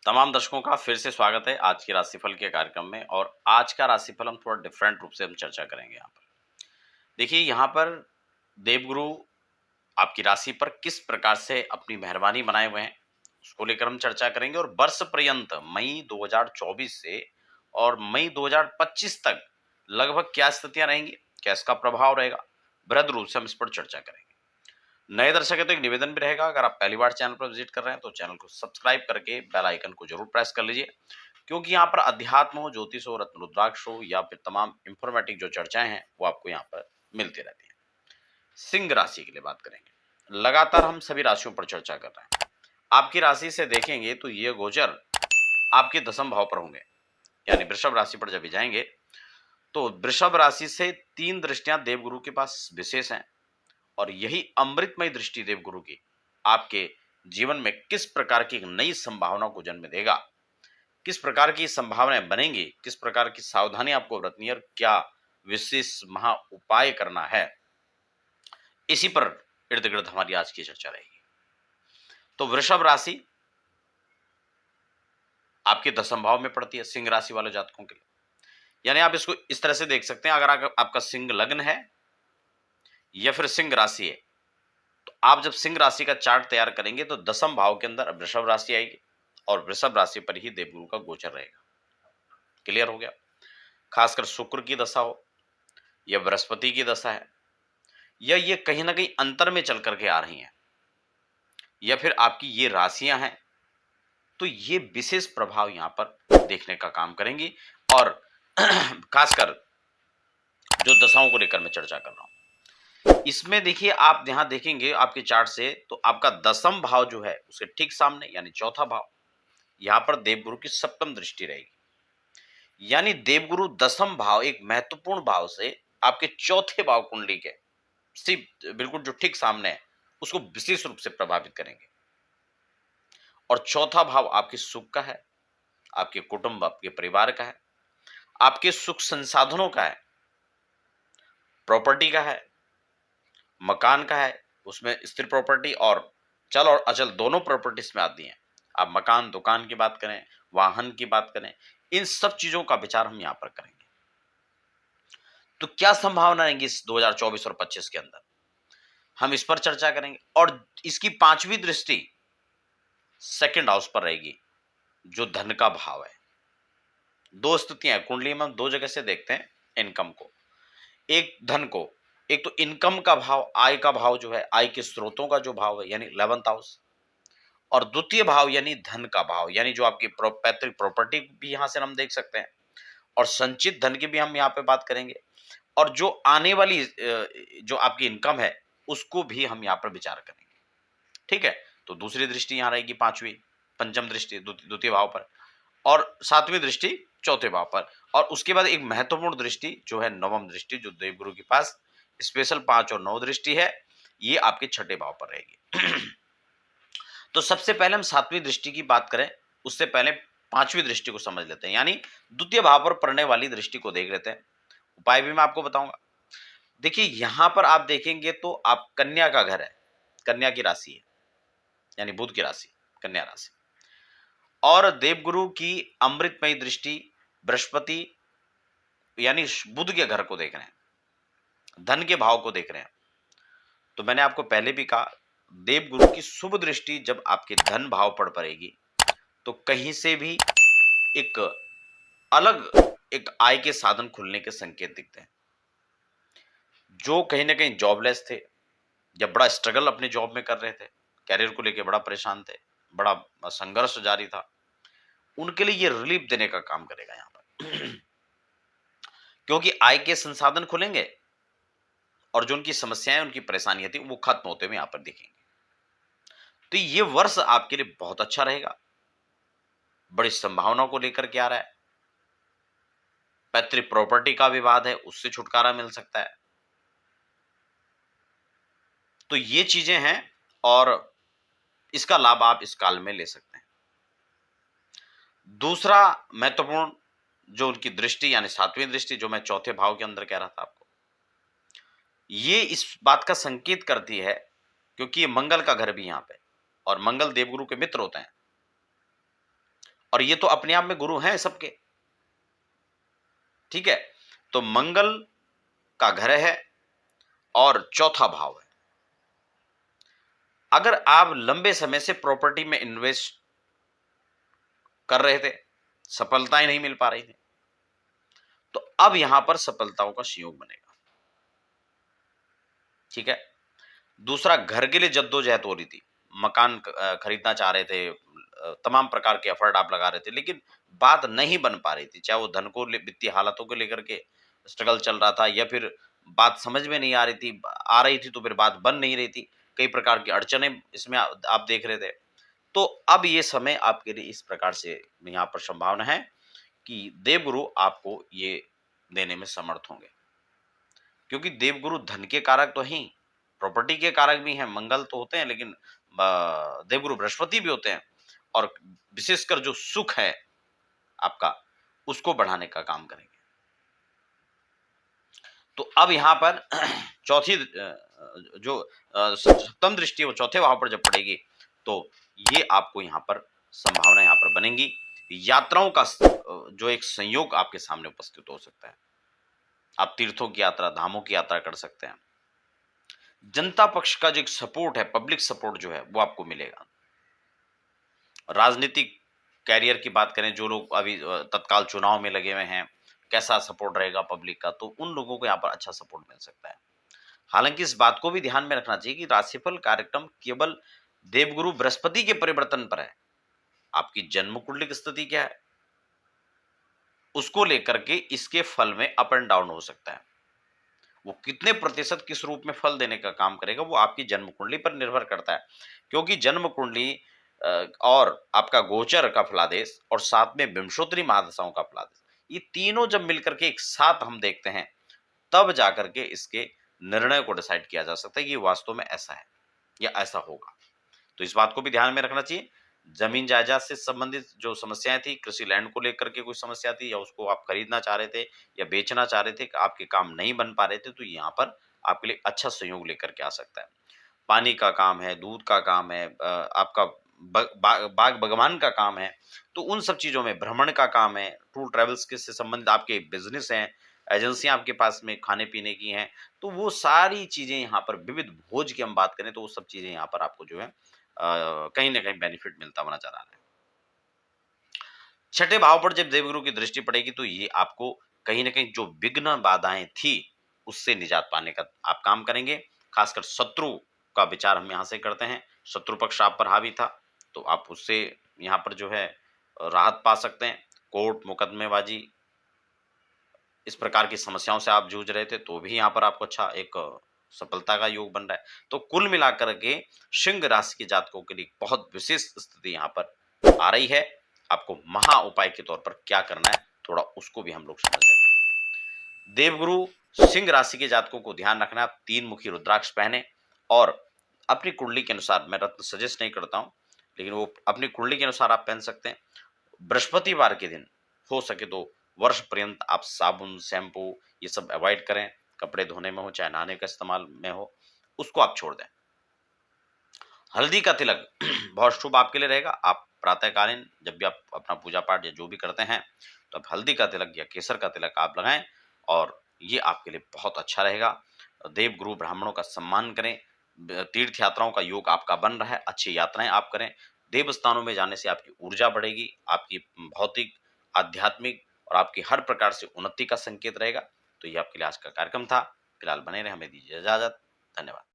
तमाम दर्शकों का फिर से स्वागत है आज की राशिफल के कार्यक्रम में। और आज का राशिफल हम थोड़ा डिफरेंट रूप से हम चर्चा करेंगे यहाँ पर। देखिए, यहाँ पर देवगुरु आपकी राशि पर किस प्रकार से अपनी मेहरबानी बनाए हुए हैं उसको लेकर हम चर्चा करेंगे। और वर्ष पर्यंत मई 2024 से और मई 2025 तक लगभग क्या स्थितियां रहेंगी, क्या इसका प्रभाव रहेगा, बृहद रूप से हम इस पर चर्चा करेंगे। नए दर्शक है तो एक निवेदन भी रहेगा, अगर आप पहली बार चैनल पर विजिट कर रहे हैं तो चैनल को सब्सक्राइब करके बेल आइकन को जरूर प्रेस कर लीजिए, क्योंकि यहाँ पर अध्यात्म हो, ज्योतिष हो, रत्न रुद्राक्ष हो या फिर तमाम इंफॉर्मेटिव जो चर्चाएं हैं वो आपको यहाँ पर मिलती रहती हैं। सिंह राशि के लिए बात करेंगे। लगातार हम सभी राशियों पर चर्चा कर रहे हैं। आपकी राशि से देखेंगे तो ये गोचर आपके दसम भाव पर होंगे, यानी वृषभ राशि पर जब भी जाएंगे तो वृषभ राशि से 3 दृष्टियां देवगुरु के पास विशेष हैं। और यही अमृतमय दृष्टि देवगुरु की आपके जीवन में किस प्रकार की एक नई संभावना को जन्म देगा, किस प्रकार की संभावनाएं बनेंगी, किस प्रकार की सावधानी आपको बरतनी है और क्या विशेष महा उपाय करना है, इसी पर इर्द गिर्द हमारी आज की चर्चा रहेगी। तो वृषभ राशि आपके दसम भाव में पड़ती है सिंह राशि वाले जातकों के लिए। यानी आप इसको इस तरह से देख सकते हैं, अगर आपका सिंह लग्न है या फिर सिंह राशि है तो आप जब सिंह राशि का चार्ट तैयार करेंगे तो दसम भाव के अंदर वृषभ राशि आएगी और वृषभ राशि पर ही देवगुरु का गोचर रहेगा। क्लियर हो गया। खासकर शुक्र की दशा हो या बृहस्पति की दशा है या ये कहीं ना कहीं अंतर में चल करके आ रही हैं या फिर आपकी ये राशियां हैं, तो ये विशेष प्रभाव यहां पर देखने का काम करेंगी। और खासकर जो दशाओं को लेकर मैं चर्चा कर रहा हूं, इसमें देखिए आप यहां देखेंगे आपके चार्ट से तो आपका दसम भाव जो है उसके ठीक सामने यानी चौथा भाव, यहां पर देवगुरु की सप्तम दृष्टि रहेगी। यानी देवगुरु दसम भाव एक महत्वपूर्ण भाव से आपके चौथे भाव कुंडली के सिर्फ बिल्कुल जो ठीक सामने है उसको विशेष रूप से प्रभावित करेंगे। और चौथा भाव आपके सुख का है, आपके कुटुंब, आपके परिवार का है, आपके सुख संसाधनों का है, प्रॉपर्टी का है, मकान का है। उसमें स्थिर प्रॉपर्टी और चल और अचल दोनों प्रॉपर्टीज में आती हैं। आप मकान, दुकान की बात करें, वाहन की बात करें, इन सब चीजों का विचार हम यहां पर करेंगे। तो क्या संभावना रहेंगी इस 2024 और 25 के अंदर, हम इस पर चर्चा करेंगे। और इसकी 5वीं दृष्टि सेकंड हाउस पर रहेगी जो धन का भाव है। दो स्थितियां कुंडली में हम दो जगह से देखते हैं इनकम को, एक धन को, एक तो इनकम का भाव, आय का भाव जो है, आय के स्रोतों का जो भाव है यानी 11th हाउस, और द्वितीय भाव यानी धन का भाव, यानी जो आपकी पैतृक प्रॉपर्टी भी यहां से हम देख सकते हैं और संचित धन की भी हम यहाँ पे बात करेंगे। और जो आने वाली जो आपकी इनकम है उसको भी हम यहाँ पर विचार करेंगे। ठीक है। तो दूसरी दृष्टि यहाँ रहेगी 5वीं, पंचम दृष्टि द्वितीय भाव पर, और 7वीं दृष्टि चौथे भाव पर। और उसके बाद एक महत्वपूर्ण दृष्टि जो है नवम दृष्टि, जो देवगुरु के पास स्पेशल 5 और 9 दृष्टि है, ये आपके छठे भाव पर रहेगी। तो सबसे पहले हम 7वीं दृष्टि की बात करें उससे पहले 5वीं दृष्टि को समझ लेते हैं, यानी द्वितीय भाव पर पड़ने वाली दृष्टि को देख लेते हैं। उपाय भी मैं आपको बताऊंगा। देखिए, यहां पर आप देखेंगे तो आप कन्या का घर है, कन्या की राशि है, यानी बुध की राशि, कन्या राशि। और देवगुरु की अमृतमयी दृष्टि बृहस्पति यानी बुध के घर को देख रहे हैं, धन के भाव को देख रहे हैं। तो मैंने आपको पहले भी कहा, देवगुरु की शुभ दृष्टि जब आपके धन भाव पर पड़ेगी तो कहीं से भी एक अलग एक आय के साधन खुलने के संकेत दिखते हैं। जो कहीं ना कहीं जॉबलेस थे या बड़ा स्ट्रगल अपने जॉब में कर रहे थे, कैरियर को लेकर बड़ा परेशान थे, बड़ा संघर्ष जारी था, उनके लिए ये रिलीफ देने का काम करेगा यहां पर। क्योंकि आय के संसाधन खुलेंगे और जो उनकी समस्याएं, उनकी परेशानियां थी वो खत्म होते हुए यहां पर दिखेंगे। तो ये वर्ष आपके लिए बहुत अच्छा रहेगा, बड़ी संभावनाओं को लेकर के आ रहा है। पैतृक प्रॉपर्टी का विवाद है उससे छुटकारा मिल सकता है। तो ये चीजें हैं और इसका लाभ आप इस काल में ले सकते हैं। दूसरा महत्वपूर्ण जो उनकी दृष्टि यानी 7वीं दृष्टि, जो मैं चौथे भाव के अंदर कह रहा था आपको, ये इस बात का संकेत करती है क्योंकि ये मंगल का घर भी यहां पे, और मंगल देवगुरु के मित्र होते हैं। और ये तो अपने आप में गुरु हैं सबके, ठीक है। तो मंगल का घर है और चौथा भाव है। अगर आप लंबे समय से प्रॉपर्टी में इन्वेस्ट कर रहे थे, सफलताएं नहीं मिल पा रही थी, तो अब यहां पर सफलताओं का संयोग बनेगा, ठीक है। दूसरा, घर के लिए जद्दोजहद हो रही थी, मकान खरीदना चाह रहे थे, तमाम प्रकार के एफर्ट आप लगा रहे थे, लेकिन बात नहीं बन पा रही थी, चाहे वो धन को वित्तीय हालातों को लेकर के स्ट्रगल चल रहा था, या फिर बात समझ में नहीं आ रही थी तो फिर बात बन नहीं रही थी, कई प्रकार की अड़चने इसमें आप देख रहे थे। तो अब ये समय आपके लिए इस प्रकार से यहाँ पर संभावना है कि देवगुरु आपको ये देने में समर्थ होंगे, क्योंकि देवगुरु धन के कारक तो हैं, प्रॉपर्टी के कारक भी हैं, मंगल तो होते हैं, लेकिन देवगुरु बृहस्पति भी होते हैं, और विशेषकर जो सुख है आपका, उसको बढ़ाने का काम करेंगे। तो अब यहां पर चौथी जो सप्तम दृष्टि वो चौथे भाव पर जब पड़ेगी, तो ये आपको यहां पर संभावना यहां पर बनेगी, यात्राओं का जो एक संयोग आपके सामने उपस्थित हो सकता है। आप तीर्थों की यात्रा, धामों की यात्रा कर सकते हैं। जनता पक्ष का जो एक सपोर्ट है, पब्लिक सपोर्ट जो है, वो आपको मिलेगा। राजनीतिक कैरियर की बात करें, जो लोग अभी तत्काल चुनाव में लगे हुए हैं, कैसा सपोर्ट रहेगा पब्लिक का, तो उन लोगों को यहाँ पर अच्छा सपोर्ट मिल सकता है। हालांकि इस बात को भी ध्यान में रखना चाहिए कि राशिफल कार्यक्रम केवल देवगुरु बृहस्पति के परिवर्तन पर है, आपकी जन्म कुंडली की स्थिति क्या है उसको लेकर के इसके फल में अप एंड डाउन हो सकता है। वो कितने प्रतिशत किस रूप में फल देने का काम करेगा, वो आपकी जन्म कुंडली पर निर्भर करता है, क्योंकि जन्म कुंडली और आपका गोचर का फलादेश और साथ में विंशोत्तरी महादशाओं का फलादेश, ये तीनों जब मिलकर के एक साथ हम देखते हैं, तब जाकर के इसके निर्णय को डिसाइड किया जा सकता है कि वास्तव में ऐसा है या ऐसा होगा। तो इस बात को भी ध्यान में रखना चाहिए। जमीन जायदाद से संबंधित जो समस्याएं थी, कृषि लैंड को लेकर के कोई समस्या थी, या उसको आप खरीदना चाह रहे थे या बेचना चाह रहे थे, आपके काम नहीं बन पा रहे थे, तो यहाँ पर आपके लिए अच्छा सहयोग लेकर के आ सकता है। पानी का काम है, दूध का काम है, आपका बाग बगवान का काम है, तो उन सब चीजों में, भ्रमण का काम है, टूर ट्रेवल्स के से संबंधित आपके बिजनेस हैं, एजेंसियां आपके पास में खाने पीने की हैं, तो वो सारी चीजें यहाँ पर, विविध भोज की हम बात करें तो वो सब चीजें यहाँ पर आपको जो है कहीं ना कहीं बेनिफिट मिलता हुआ नजर आ रहा है। छठे भाव पर जब देवगुरु की दृष्टि पड़ेगी, तो ये आपको कहीं ना कहीं जो विघ्न बाधाएं थी उससे निजात पाने का आप काम करेंगे। खासकर शत्रु का विचार हम यहाँ से करते हैं, शत्रु पक्ष आप पर हावी था, तो आप उससे यहाँ पर जो है राहत पा सकते हैं। कोर्ट मुकदमेबाजी, इस प्रकार की समस्याओं से आप जूझ रहे थे, तो भी यहाँ पर आपको अच्छा एक सफलता का योग बन रहा है। तो कुल मिलाकर के सिंह राशि के जातकों के लिए बहुत विशेष स्थिति यहाँ पर आ रही है। आपको महा उपाय के तौर पर क्या करना है, थोड़ा उसको भी हम लोग समझ लेते हैं। देवगुरु सिंह राशि के जातकों को ध्यान रखना, आप 3 मुखी रुद्राक्ष पहने, और अपनी कुंडली के अनुसार, मैं रत्न सजेस्ट नहीं करता हूँ, लेकिन वो अपनी कुंडली के अनुसार आप पहन सकते हैं। बृहस्पतिवार के दिन हो सके तो वर्ष पर्यंत आप साबुन, शैम्पू ये सब अवॉइड करें, कपड़े धोने में हो चाहे नहाने का इस्तेमाल में हो, उसको आप छोड़ दें। हल्दी का तिलक बहुत शुभ आपके लिए रहेगा। आप प्रातःकालीन जब भी आप अपना पूजा पाठ या जो भी करते हैं, तो आप हल्दी का तिलक या केसर का तिलक आप लगाएं, और ये आपके लिए बहुत अच्छा रहेगा। देव गुरु ब्राह्मणों का सम्मान करें, तीर्थ यात्राओं का योग आपका बन रहा है, अच्छी यात्राएं आप करें। देव स्थानों में जाने से आपकी ऊर्जा बढ़ेगी, आपकी भौतिक, आध्यात्मिक और आपकी हर प्रकार से उन्नति का संकेत रहेगा। तो ये आपके लिए आज का कार्यक्रम था। फिलहाल बने रहे, हमें दीजिए इजाजत। धन्यवाद।